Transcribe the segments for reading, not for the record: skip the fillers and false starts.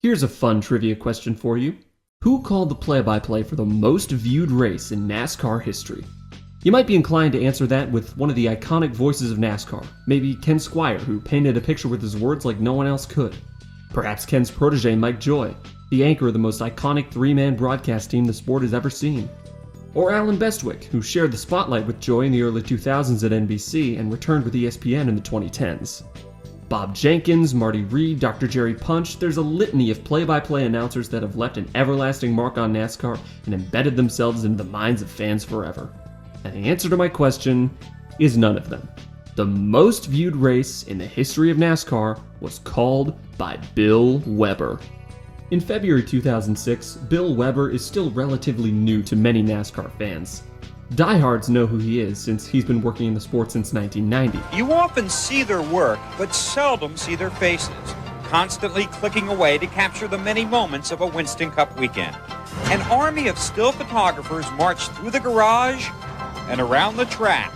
Here's a fun trivia question for you. Who called the play-by-play for the most viewed race in NASCAR history? You might be inclined to answer that with one of the iconic voices of NASCAR, maybe Ken Squire, who painted a picture with his words like no one else could. Perhaps Ken's protege Mike Joy, the anchor of the most iconic three-man broadcast team the sport has ever seen. Or Alan Bestwick, who shared the spotlight with Joy in the early 2000s at NBC and returned with ESPN in the 2010s. Bob Jenkins, Marty Reed, Dr. Jerry Punch, there's a litany of play-by-play announcers that have left an everlasting mark on NASCAR and embedded themselves into the minds of fans forever. And the answer to my question is none of them. The most viewed race in the history of NASCAR was called by Bill Weber. In February 2006, Bill Weber is still relatively new to many NASCAR fans. Diehards know who he is since he's been working in the sport since 1990. You often see their work, but seldom see their faces, constantly clicking away to capture the many moments of a Winston Cup weekend. An army of still photographers march through the garage and around the track,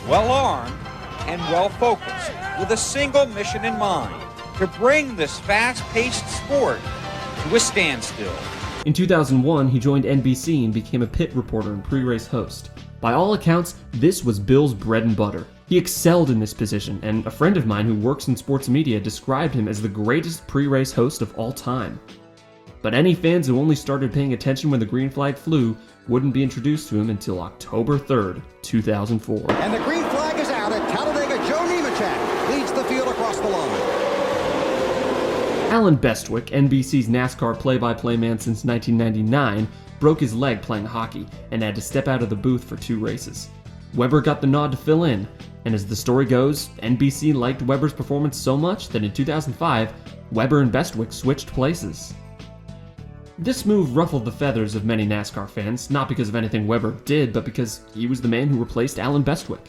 well armed and well focused, with a single mission in mind: to bring this fast-paced sport to a standstill. In 2001, he joined NBC and became a pit reporter and pre-race host. By all accounts, this was Bill's bread and butter. He excelled in this position, and a friend of mine who works in sports media described him as the greatest pre-race host of all time. But any fans who only started paying attention when the green flag flew wouldn't be introduced to him until October 3rd, 2004. And the green flag is out at Talladega. Joe Nemechek leads the field across the line. Alan Bestwick, NBC's NASCAR play-by-play man since 1999, broke his leg playing hockey and had to step out of the booth for 2 races. Weber got the nod to fill in, and as the story goes, NBC liked Weber's performance so much that in 2005, Weber and Bestwick switched places. This move ruffled the feathers of many NASCAR fans, not because of anything Weber did, but because he was the man who replaced Alan Bestwick.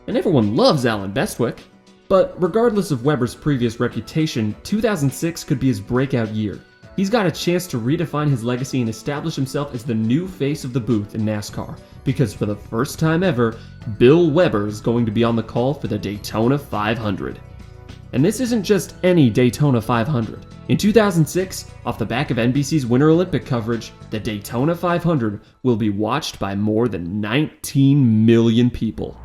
And everyone loves Alan Bestwick. But regardless of Weber's previous reputation, 2006 could be his breakout year. He's got a chance to redefine his legacy and establish himself as the new face of the booth in NASCAR, because for the first time ever, Bill Weber is going to be on the call for the Daytona 500. And this isn't just any Daytona 500. In 2006, off the back of NBC's Winter Olympic coverage, the Daytona 500 will be watched by more than 19 million people.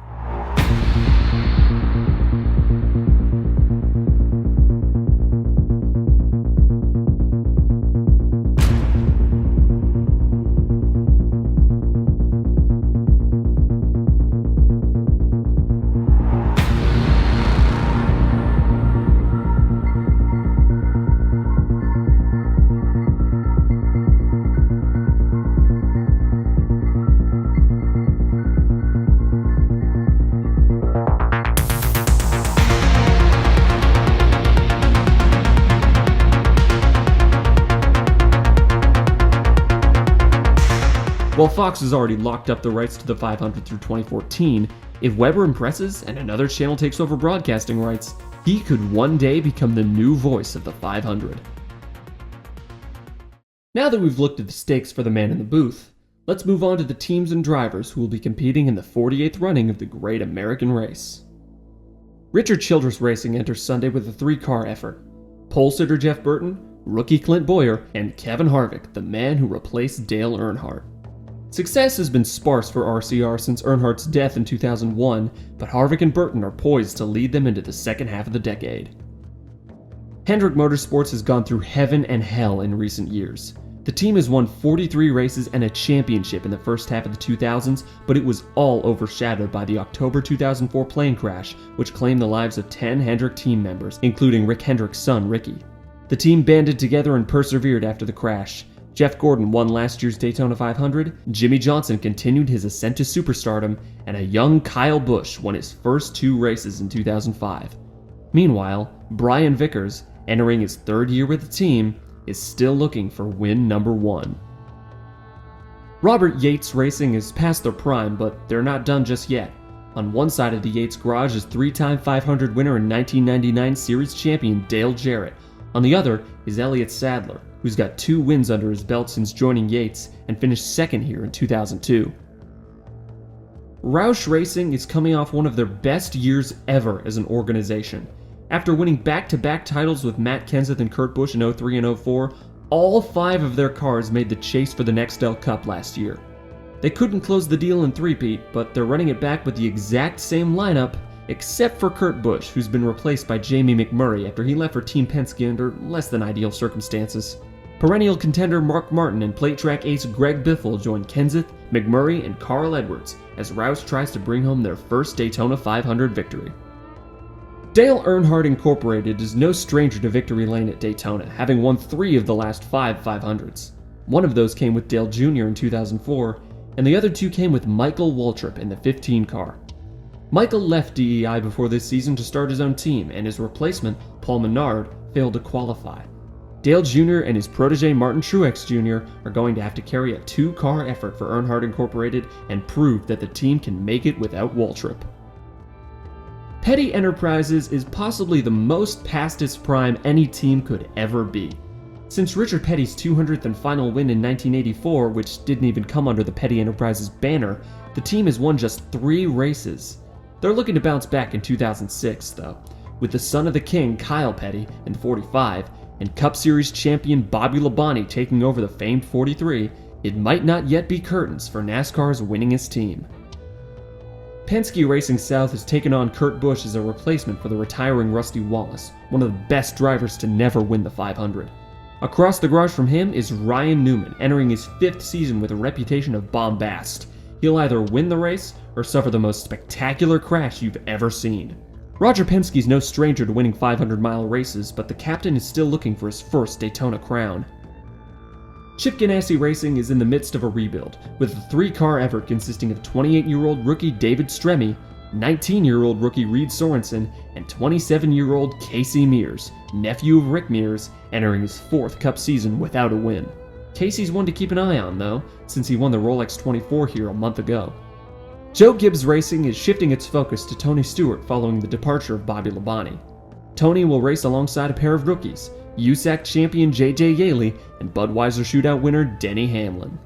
While Fox has already locked up the rights to the 500 through 2014, if Weber impresses and another channel takes over broadcasting rights, he could one day become the new voice of the 500. Now that we've looked at the stakes for the man in the booth, let's move on to the teams and drivers who will be competing in the 48th running of the Great American Race. Richard Childress Racing enters Sunday with a 3-car effort: pole sitter Jeff Burton, rookie Clint Bowyer, and Kevin Harvick, the man who replaced Dale Earnhardt. Success has been sparse for RCR since Earnhardt's death in 2001, but Harvick and Burton are poised to lead them into the second half of the decade. Hendrick Motorsports has gone through heaven and hell in recent years. The team has won 43 races and a championship in the first half of the 2000s, but it was all overshadowed by the October 2004 plane crash, which claimed the lives of 10 Hendrick team members, including Rick Hendrick's son, Ricky. The team banded together and persevered after the crash. Jeff Gordon won last year's Daytona 500, Jimmie Johnson continued his ascent to superstardom, and a young Kyle Busch won his first 2 races in 2005. Meanwhile, Brian Vickers, entering his 3rd year with the team, is still looking for win number 1. Robert Yates Racing is past their prime, but they're not done just yet. On one side of the Yates garage is 3-time 500 winner and 1999 series champion Dale Jarrett. On the other is Elliott Sadler, who's got 2 wins under his belt since joining Yates and finished 2nd here in 2002. Roush Racing is coming off one of their best years ever as an organization. After winning back-to-back titles with Matt Kenseth and Kurt Busch in 03 and 04, all 5 of their cars made the chase for the Nextel Cup last year. They couldn't close the deal in three-peat, but they're running it back with the exact same lineup, except for Kurt Busch, who's been replaced by Jamie McMurray after he left for Team Penske under less than ideal circumstances. Perennial contender Mark Martin and plate track ace Greg Biffle join Kenseth, McMurray, and Carl Edwards as Roush tries to bring home their first Daytona 500 victory. Dale Earnhardt Incorporated is no stranger to victory lane at Daytona, having won 3 of the last 5 500s. One of those came with Dale Jr. in 2004, and the other 2 came with Michael Waltrip in the 15 car. Michael left DEI before this season to start his own team, and his replacement, Paul Menard, failed to qualify. Dale Jr. and his protege Martin Truex Jr. are going to have to carry a 2-car effort for Earnhardt Incorporated and prove that the team can make it without Waltrip. Petty Enterprises is possibly the most past its prime any team could ever be. Since Richard Petty's 200th and final win in 1984, which didn't even come under the Petty Enterprises banner, the team has won just 3 races. They're looking to bounce back in 2006, though, with the son of the king, Kyle Petty, in 45, and Cup Series champion Bobby Labonte taking over the famed 43, it might not yet be curtains for NASCAR's winningest team. Penske Racing South has taken on Kurt Busch as a replacement for the retiring Rusty Wallace, one of the best drivers to never win the 500. Across the garage from him is Ryan Newman, entering his 5th season with a reputation of bombast. He'll either win the race or suffer the most spectacular crash you've ever seen. Roger Penske's no stranger to winning 500-mile races, but the captain is still looking for his first Daytona crown. Chip Ganassi Racing is in the midst of a rebuild, with a 3-car effort consisting of 28-year-old rookie David Stremme, 19-year-old rookie Reed Sorensen, and 27-year-old Casey Mears, nephew of Rick Mears, entering his 4th Cup season without a win. Casey's one to keep an eye on, though, since he won the Rolex 24 here a month ago. Joe Gibbs Racing is shifting its focus to Tony Stewart following the departure of Bobby Labonte. Tony will race alongside a pair of rookies, USAC champion J.J. Yaley and Budweiser Shootout winner Denny Hamlin.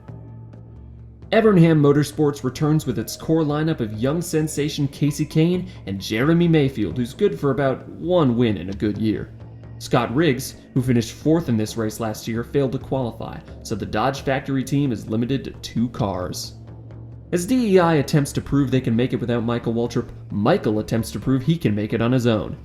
Evernham Motorsports returns with its core lineup of young sensation Casey Kane and Jeremy Mayfield, who's good for about 1 win in a good year. Scott Riggs, who finished 4th in this race last year, failed to qualify, so the Dodge factory team is limited to 2 cars. As DEI attempts to prove they can make it without Michael Waltrip, Michael attempts to prove he can make it on his own.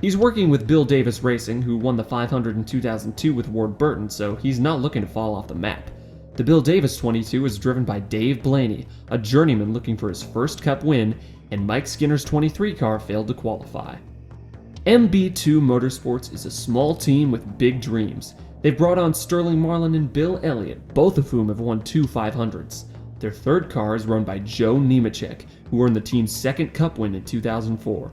He's working with Bill Davis Racing, who won the 500 in 2002 with Ward Burton, so he's not looking to fall off the map. The Bill Davis 22 is driven by Dave Blaney, a journeyman looking for his first Cup win, and Mike Skinner's 23 car failed to qualify. MB2 Motorsports is a small team with big dreams. They've brought on Sterling Marlin and Bill Elliott, both of whom have won 2 500s. Their 3rd car is run by Joe Nemechek, who earned the team's 2nd Cup win in 2004.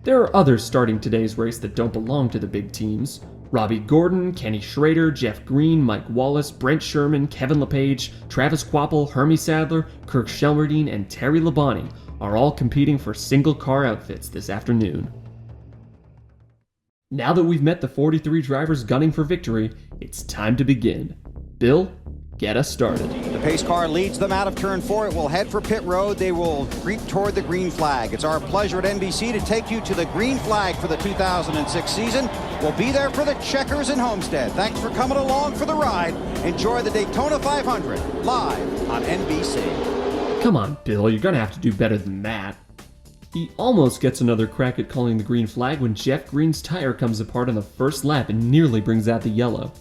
There are others starting today's race that don't belong to the big teams. Robbie Gordon, Kenny Schrader, Jeff Green, Mike Wallace, Brent Sherman, Kevin LePage, Travis Quapple, Hermie Sadler, Kirk Shelmerdine, and Terry Labonte are all competing for single-car outfits this afternoon. Now that we've met the 43 drivers gunning for victory, it's time to begin. Bill, get us started. The pace car leads them out of turn 4. It will head for pit road. They will creep toward the green flag. It's our pleasure at NBC to take you to the green flag for the 2006 season. We'll be there for the checkers in Homestead. Thanks for coming along for the ride. Enjoy the Daytona 500 live on NBC. Come on, Bill, you're gonna have to do better than that. He almost gets another crack at calling the green flag when Jeff Green's tire comes apart on the first lap and nearly brings out the yellow.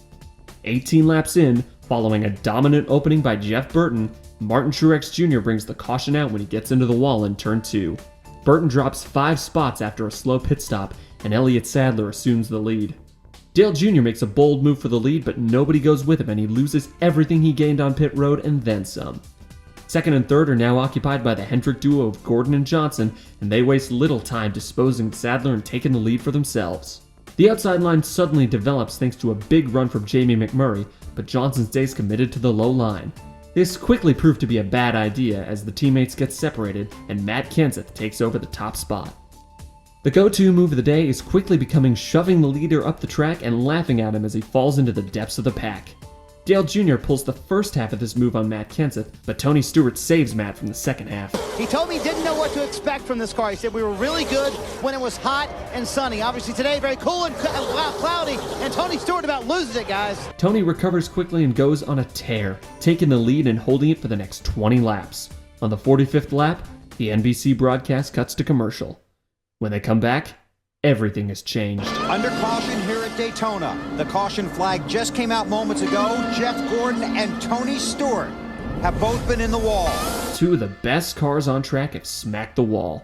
18 laps in, following a dominant opening by Jeff Burton, Martin Truex Jr. brings the caution out when he gets into the wall in turn 2. Burton drops 5 spots after a slow pit stop, and Elliott Sadler assumes the lead. Dale Jr. makes a bold move for the lead, but nobody goes with him and he loses everything he gained on pit road and then some. 2nd and 3rd are now occupied by the Hendrick duo of Gordon and Johnson, and they waste little time disposing of Sadler and taking the lead for themselves. The outside line suddenly develops thanks to a big run from Jamie McMurray, but Johnson stays committed to the low line. This quickly proved to be a bad idea as the teammates get separated and Matt Kenseth takes over the top spot. The go-to move of the day is quickly becoming shoving the leader up the track and laughing at him as he falls into the depths of the pack. Dale Jr. pulls the first half of this move on Matt Kenseth, but Tony Stewart saves Matt from the second half. He told me he didn't know what to expect from this car. He said we were really good when it was hot and sunny. Obviously today, very cool and cloudy, and Tony Stewart about loses it, guys. Tony recovers quickly and goes on a tear, taking the lead and holding it for the next 20 laps. On the 45th lap, the NBC broadcast cuts to commercial. When they come back, everything has changed. Under caution here at Daytona. The caution flag just came out moments ago. Jeff Gordon and Tony Stewart have both been in the wall. Two of the best cars on track have smacked the wall.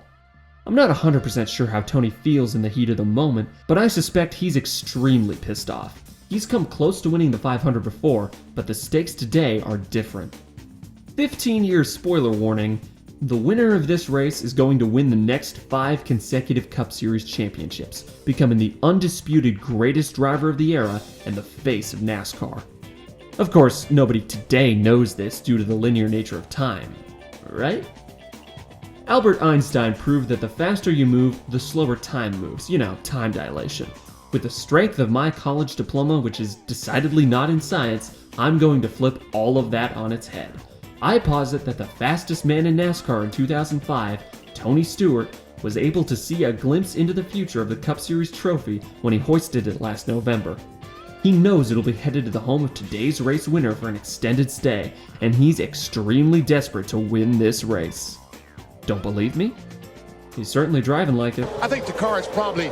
I'm not 100% sure how Tony feels in the heat of the moment, but I suspect he's extremely pissed off. He's come close to winning the 500 before, but the stakes today are different. 15 years spoiler warning, the winner of this race is going to win the next 5 consecutive Cup Series championships, becoming the undisputed greatest driver of the era and the face of NASCAR. Of course, nobody today knows this due to the linear nature of time, right? Albert Einstein proved that the faster you move, the slower time moves, time dilation. With the strength of my college diploma, which is decidedly not in science, I'm going to flip all of that on its head. I posit that the fastest man in NASCAR in 2005, Tony Stewart, was able to see a glimpse into the future of the Cup Series trophy when he hoisted it last November. He knows it'll be headed to the home of today's race winner for an extended stay, and he's extremely desperate to win this race. Don't believe me? He's certainly driving like it. I think the car is probably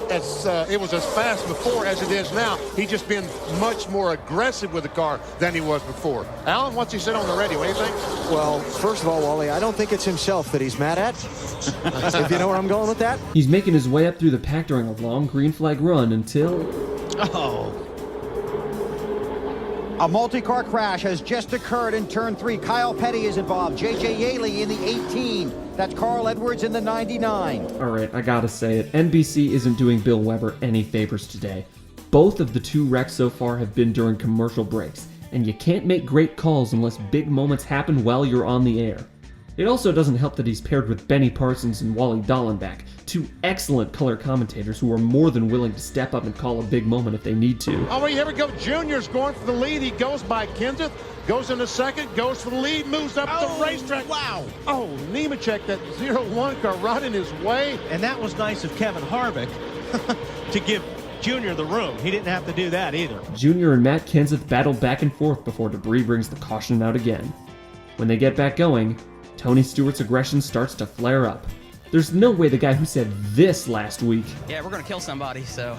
it was as fast before as it is now. He's just been much more aggressive with the car than he was before. Alan, what's he said on the radio? What do you think? Well, first of all, Wally, I don't think it's himself that he's mad at. If you know where I'm going with that. He's making his way up through the pack during a long green flag run until... A multi-car crash has just occurred in turn 3. Kyle Petty is involved. J.J. Yaley in the 18. That's Carl Edwards in the 99. Alright, I gotta say it. NBC isn't doing Bill Weber any favors today. Both of the 2 wrecks so far have been during commercial breaks, and you can't make great calls unless big moments happen while you're on the air. It also doesn't help that he's paired with Benny Parsons and Wally Dallenbach, 2 excellent color commentators who are more than willing to step up and call a big moment if they need to. Oh, here we go. Junior's going for the lead. He goes by Kenseth, goes into second, goes for the lead, moves up the racetrack. Wow. Oh, Nemechek, that 0-1 car right in his way. And that was nice of Kevin Harvick to give Junior the room. He didn't have to do that either. Junior and Matt Kenseth battled back and forth before debris brings the caution out again. When they get back going, Tony Stewart's aggression starts to flare up. There's no way the guy who said this last week... Yeah, we're going to kill somebody, so,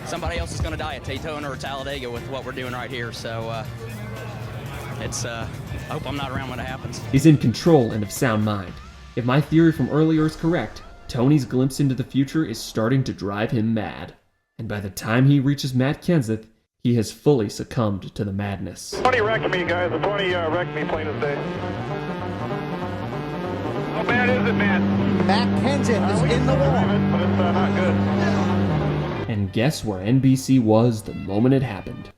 somebody else is going to die at Daytona or Talladega with what we're doing right here, so, I hope I'm not around when it happens. He's in control and of sound mind. If my theory from earlier is correct, Tony's glimpse into the future is starting to drive him mad. And by the time he reaches Matt Kenseth, he has fully succumbed to the madness. 20 wrecked me, guys. The 20 wrecked me, plain as day. How bad is it, man? Matt Kenseth is in the wall. But it's not good. And guess where NBC was the moment it happened?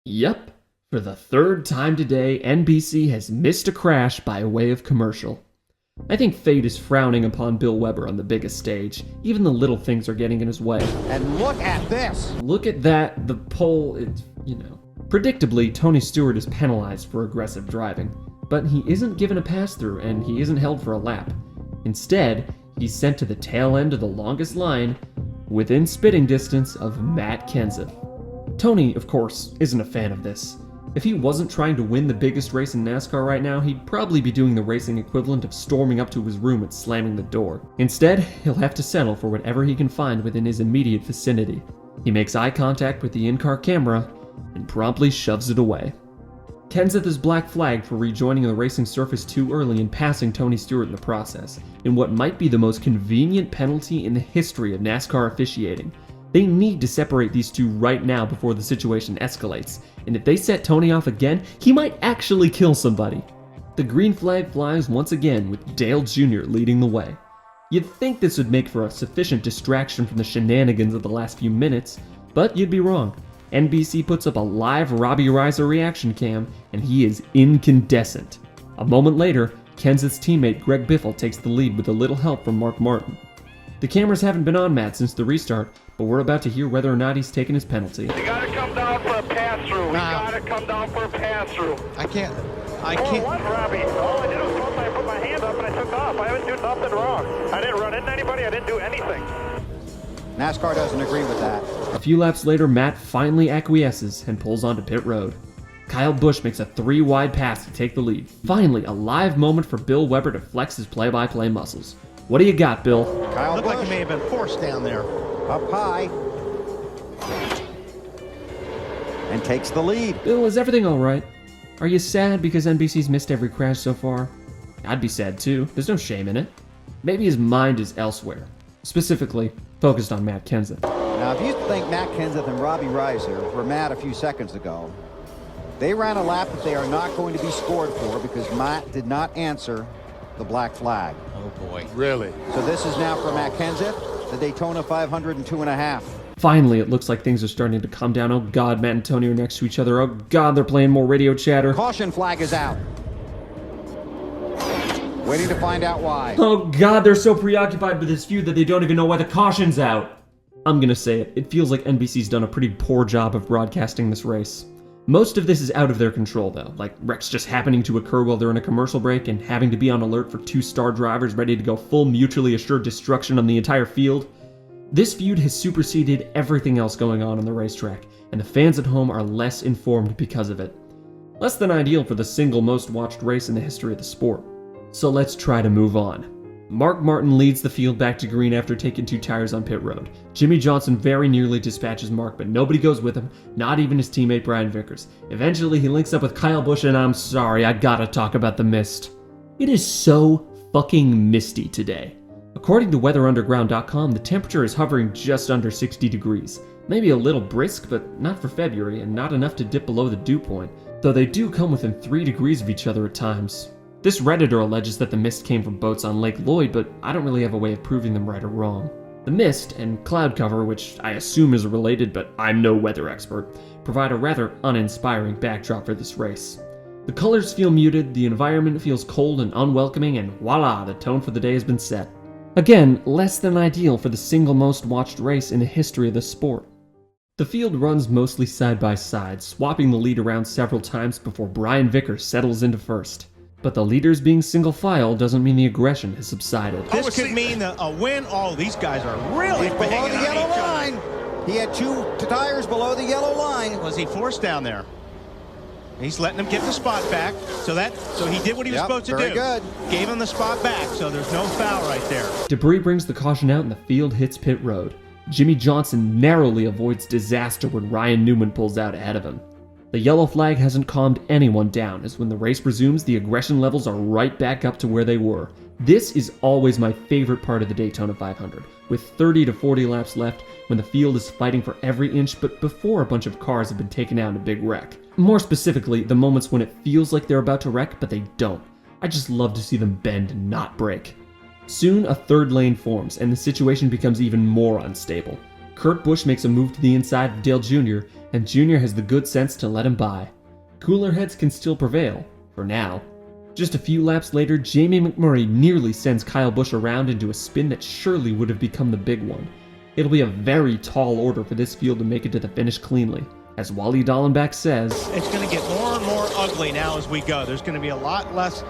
Yep, for the 3rd time today, NBC has missed a crash by way of commercial. I think fate is frowning upon Bill Weber on the biggest stage. Even the little things are getting in his way. And look at this. Look at that, the pole, it's, Predictably, Tony Stewart is penalized for aggressive driving. But he isn't given a pass-through, and he isn't held for a lap. Instead, he's sent to the tail end of the longest line, within spitting distance of Matt Kenseth. Tony, of course, isn't a fan of this. If he wasn't trying to win the biggest race in NASCAR right now, he'd probably be doing the racing equivalent of storming up to his room and slamming the door. Instead, he'll have to settle for whatever he can find within his immediate vicinity. He makes eye contact with the in-car camera and promptly shoves it away. Kenseth is black flagged for rejoining the racing surface too early and passing Tony Stewart in the process, in what might be the most convenient penalty in the history of NASCAR officiating. They need to separate these two right now before the situation escalates, and if they set Tony off again, he might actually kill somebody. The green flag flies once again with Dale Jr. leading the way. You'd think this would make for a sufficient distraction from the shenanigans of the last few minutes, but you'd be wrong. NBC puts up a live Robbie Reiser reaction cam, and he is incandescent. A moment later, Kenseth's teammate Greg Biffle takes the lead with a little help from Mark Martin. The cameras haven't been on Matt since the restart, but we're about to hear whether or not he's taken his penalty. You gotta come come down for a pass-through. We gotta come down for a pass-through. I can't. Oh, what, Robbie? All I did was I put my hand up and I took off. I haven't done nothing wrong. I didn't run into anybody. I didn't do anything. NASCAR doesn't agree with that. A few laps later, Matt finally acquiesces and pulls onto pit road. Kyle Busch makes a 3-wide pass to take the lead. Finally, a live moment for Bill Weber to flex his play-by-play muscles. What do you got, Bill? Kyle Looked Busch like he may have been forced down there. up high and takes the lead. Bill, is everything all right? Are you sad because NBC's missed every crash so far? I'd be sad too. There's no shame in it. Maybe his mind is elsewhere. Specifically, focused on Matt Kenseth. Now, if you think Matt Kenseth and Robbie Reiser were mad a few seconds ago, they ran a lap that they are not going to be scored for because Matt did not answer the black flag. Oh, boy. Really? So this is now for Matt Kenseth, the Daytona 500 and 2.5. Finally, it looks like things are starting to calm down. Oh God, Matt and Tony are next to each other. Oh God, they're playing more radio chatter. Caution flag is out. Waiting to find out why. Oh God, they're so preoccupied with this feud that they don't even know why the caution's out. I'm gonna say it. It feels like NBC's done a pretty poor job of broadcasting this race. Most of this is out of their control though, like wrecks just happening to occur while they're in a commercial break and having to be on alert for 2 star drivers ready to go full mutually assured destruction on the entire field. This feud has superseded everything else going on the racetrack, and the fans at home are less informed because of it. Less than ideal for the single most watched race in the history of the sport. So let's try to move on. Mark Martin leads the field back to green after taking 2 tires on pit road. Jimmie Johnson very nearly dispatches Mark, but nobody goes with him, not even his teammate Brian Vickers. Eventually he links up with Kyle Busch, and I'm sorry, I gotta talk about the mist. It is so fucking misty today. According to weatherunderground.com, the temperature is hovering just under 60 degrees. Maybe a little brisk, but not for February, and not enough to dip below the dew point, though they do come within 3 degrees of each other at times. This Redditor alleges that the mist came from boats on Lake Lloyd, but I don't really have a way of proving them right or wrong. The mist and cloud cover, which I assume is related, but I'm no weather expert, provide a rather uninspiring backdrop for this race. The colors feel muted, the environment feels cold and unwelcoming, and voila, the tone for the day has been set. Again, less than ideal for the single most watched race in the history of the sport. The field runs mostly side by side, swapping the lead around several times before Brian Vickers settles into first. But the leaders being single file doesn't mean the aggression has subsided. This could mean a win. Oh, these guys are really He's banging below the on yellow each line. other. He had 2 tires below the yellow line. Was he forced down there? He's letting him get the spot back. So he did what he was supposed to do. Very good. Gave him the spot back, so there's no foul right there. Debris brings the caution out and the field hits pit road. Jimmie Johnson narrowly avoids disaster when Ryan Newman pulls out ahead of him. The yellow flag hasn't calmed anyone down, as when the race resumes, the aggression levels are right back up to where they were. This is always my favorite part of the Daytona 500, with 30 to 40 laps left, when the field is fighting for every inch, but before a bunch of cars have been taken out in a big wreck. More specifically, the moments when it feels like they're about to wreck, but they don't. I just love to see them bend and not break. Soon, a third lane forms, and the situation becomes even more unstable. Kurt Busch makes a move to the inside of Dale Jr., and Jr. has the good sense to let him by. Cooler heads can still prevail, for now. Just a few laps later, Jamie McMurray nearly sends Kyle Busch around into a spin that surely would have become the big one. It'll be a very tall order for this field to make it to the finish cleanly. As Wally Dallenbach says, It's going to get more and more ugly now as we go. There's going to be a lot less,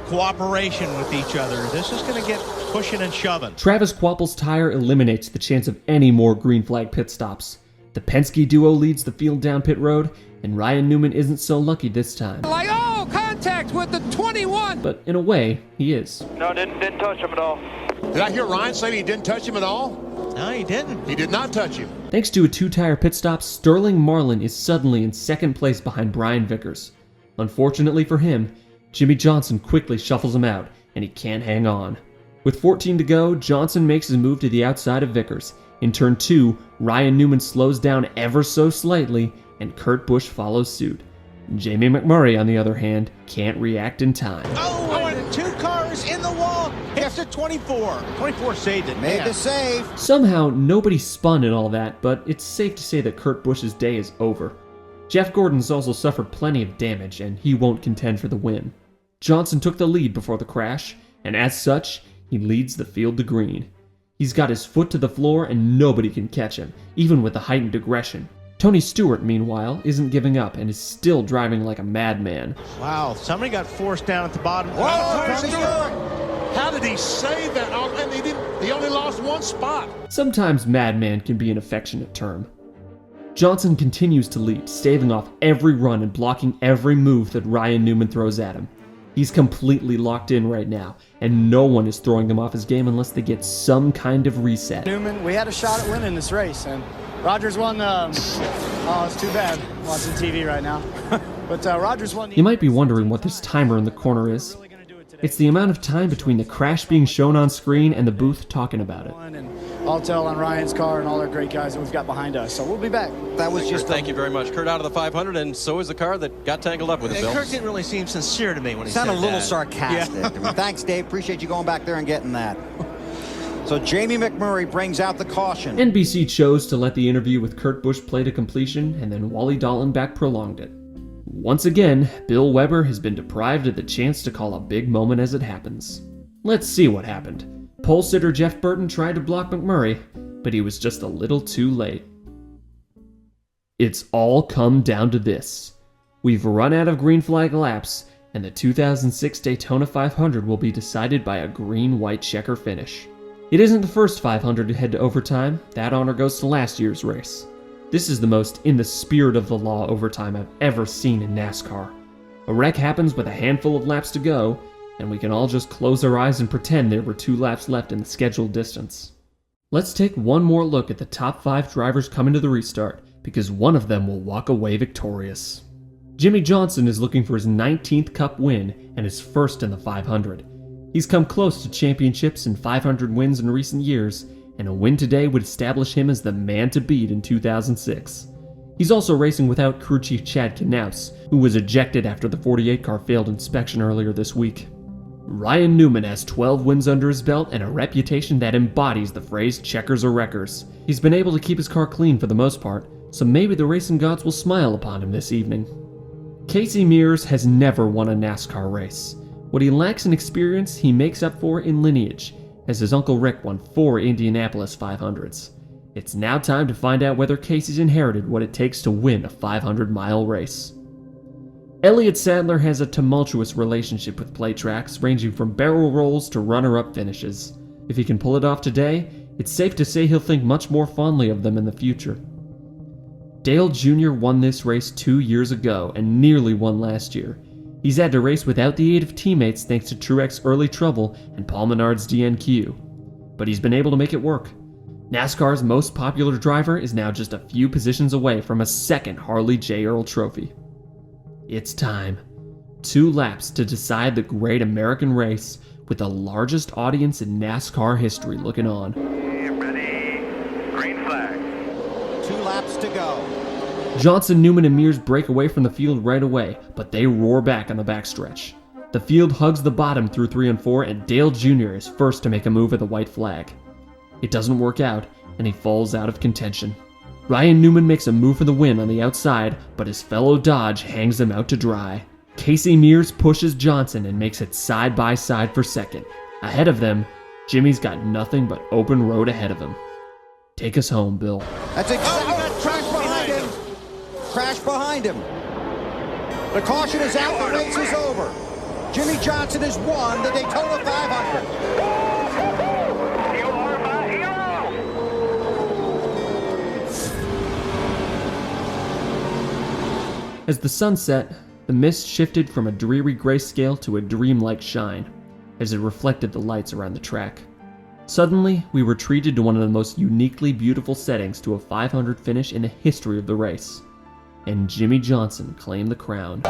cooperation with each other. This is going to get pushing and shoving. Travis Quapple's tire eliminates the chance of any more green flag pit stops. The Penske duo leads the field down pit road, and Ryan Newman isn't so lucky this time. Contact with the 21! But in a way, he is. No, didn't touch him at all. Did I hear Ryan say he didn't touch him at all? No, he didn't. He did not touch him. Thanks to a 2-tire pit stop, Sterling Marlin is suddenly in second place behind Brian Vickers. Unfortunately for him, Jimmie Johnson quickly shuffles him out, and he can't hang on. With 14 to go, Johnson makes his move to the outside of Vickers. In turn 2, Ryan Newman slows down ever so slightly, and Kurt Busch follows suit. Jamie McMurray, on the other hand, can't react in time. Oh, and 2 cars in the wall. Hits the 24. 24 saved it. Made the save. Somehow, nobody spun in all that, but it's safe to say that Kurt Busch's day is over. Jeff Gordon's also suffered plenty of damage, and he won't contend for the win. Johnson took the lead before the crash, and as such, he leads the field to green. He's got his foot to the floor, and nobody can catch him, even with the heightened aggression. Tony Stewart, meanwhile, isn't giving up and is still driving like a madman. Wow, somebody got forced down at the bottom. Whoa, Tony Stewart! How did he save that? And he only lost one spot. Sometimes madman can be an affectionate term. Johnson continues to lead, staving off every run and blocking every move that Ryan Newman throws at him. He's completely locked in right now, and no one is throwing him off his game unless they get some kind of reset. Newman, we had a shot at winning this race, and Rogers won. Oh, it's too bad watching TV right now. But Rogers won. You might be wondering what this timer in the corner is. It's the amount of time between the crash being shown on screen and the booth talking about it. And all tell on Ryan's car and all our great guys that we've got behind us. So we'll be back. That was just thank you very much. Kurt out of the 500, and so is the car that got tangled up with it, Bill. Kurt didn't really seem sincere to me when he said Sounded that. a little sarcastic. Yeah. I mean, thanks, Dave. Appreciate you going back there and getting that. So Jamie McMurray brings out the caution. NBC chose to let the interview with Kurt Busch play to completion, and then Wally Dallenbach prolonged it. Once again, Bill Weber has been deprived of the chance to call a big moment as it happens. Let's see what happened. Pole sitter Jeff Burton tried to block McMurray, but he was just a little too late. It's all come down to this. We've run out of green flag laps, and the 2006 Daytona 500 will be decided by a green-white checker finish. It isn't the first 500 to head to overtime. That honor goes to last year's race. This is the most in the spirit of the law overtime I've ever seen in NASCAR. A wreck happens with a handful of laps to go, and we can all just close our eyes and pretend there were 2 laps left in the scheduled distance. Let's take one more look at the top 5 drivers coming to the restart, because one of them will walk away victorious. Jimmie Johnson is looking for his 19th Cup win and his first in the 500. He's come close to championships and 500 wins in recent years, and a win today would establish him as the man to beat in 2006. He's also racing without crew chief Chad Knaus, who was ejected after the 48 car failed inspection earlier this week. Ryan Newman has 12 wins under his belt and a reputation that embodies the phrase checkers or wreckers. He's been able to keep his car clean for the most part, so maybe the racing gods will smile upon him this evening. Casey Mears has never won a NASCAR race. What he lacks in experience, he makes up for in lineage, as his Uncle Rick won 4 Indianapolis 500s. It's now time to find out whether Casey's inherited what it takes to win a 500-mile race. Elliott Sadler has a tumultuous relationship with play tracks, ranging from barrel rolls to runner-up finishes. If he can pull it off today, it's safe to say he'll think much more fondly of them in the future. Dale Jr. won this race 2 years ago and nearly won last year. He's had to race without the aid of teammates thanks to Truex's early trouble and Paul Menard's DNQ. But he's been able to make it work. NASCAR's most popular driver is now just a few positions away from a second Harley J. Earl trophy. It's time. 2 laps to decide the great American race, with the largest audience in NASCAR history looking on. Ready, green flag. 2 laps to go. Johnson, Newman, and Mears break away from the field right away, but they roar back on the backstretch. The field hugs the bottom through 3 and 4, and Dale Jr. is first to make a move at the white flag. It doesn't work out, and he falls out of contention. Ryan Newman makes a move for the win on the outside, but his fellow Dodge hangs him out to dry. Casey Mears pushes Johnson and makes it side by side for second. Ahead of them, Jimmy's got nothing but open road ahead of him. Take us home, Bill. That's exactly crash behind him. Crash behind him. The caution is out. The race is over. Jimmie Johnson has won the Daytona 500. As the sun set, the mist shifted from a dreary grayscale to a dreamlike shine, as it reflected the lights around the track. Suddenly, we were treated to one of the most uniquely beautiful settings to a 500 finish in the history of the race, and Jimmie Johnson claimed the crown.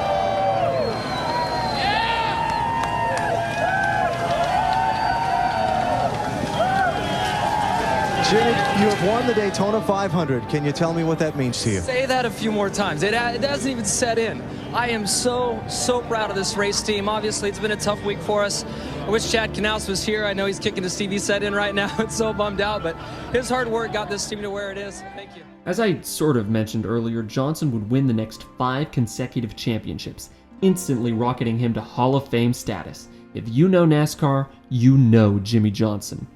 Jimmie, you have won the Daytona 500. Can you tell me what that means to you? Say that a few more times. It doesn't even set in. I am so proud of this race team. Obviously, it's been a tough week for us. I wish Chad Knaus was here. I know he's kicking his TV set in right now. It's so bummed out, but his hard work got this team to where it is. Thank you. As I sort of mentioned earlier, Johnson would win the next 5 consecutive championships, instantly rocketing him to Hall of Fame status. If you know NASCAR, you know Jimmie Johnson.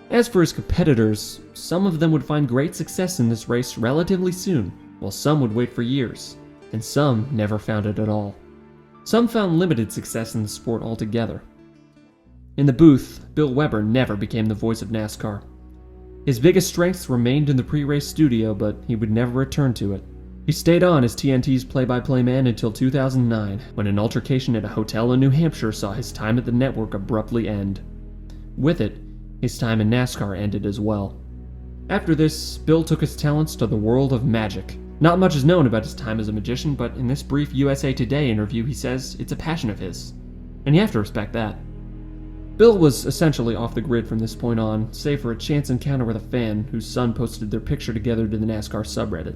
As for his competitors, some of them would find great success in this race relatively soon. while some would wait for years, and some never found it at all. Some found limited success in the sport altogether. In the booth, Bill Weber never became the voice of NASCAR. His biggest strengths remained in the pre-race studio, but he would never return to it. He stayed on as TNT's play-by-play man until 2009, when an altercation at a hotel in New Hampshire saw his time at the network abruptly end. With it, his time in NASCAR ended as well. After this, Bill took his talents to the world of magic. Not much is known about his time as a magician, but in this brief USA Today interview he says it's a passion of his. And you have to respect that. Bill was essentially off the grid from this point on, save for a chance encounter with a fan whose son posted their picture together to the NASCAR subreddit.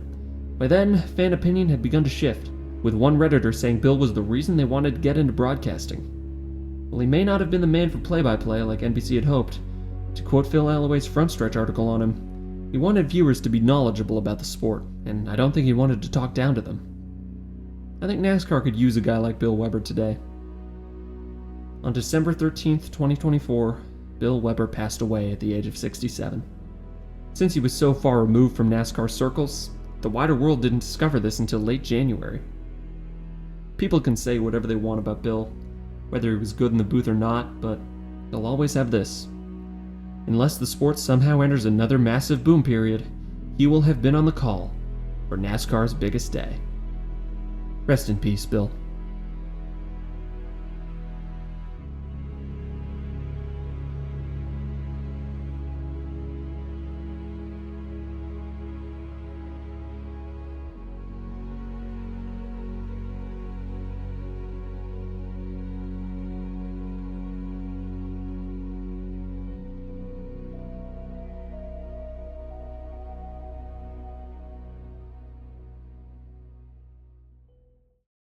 By then, fan opinion had begun to shift, with one Redditor saying Bill was the reason they wanted to get into broadcasting. While he may not have been the man for play-by-play like NBC had hoped, to quote Phil Alloway's Front Stretch article on him, he wanted viewers to be knowledgeable about the sport, and I don't think he wanted to talk down to them. I think NASCAR could use a guy like Bill Weber today. On December 13th, 2024, Bill Weber passed away at the age of 67. Since he was so far removed from NASCAR circles, the wider world didn't discover this until late January. People can say whatever they want about Bill, whether he was good in the booth or not, but they'll always have this. Unless the sport somehow enters another massive boom period, he will have been on the call for NASCAR's biggest day. Rest in peace, Bill.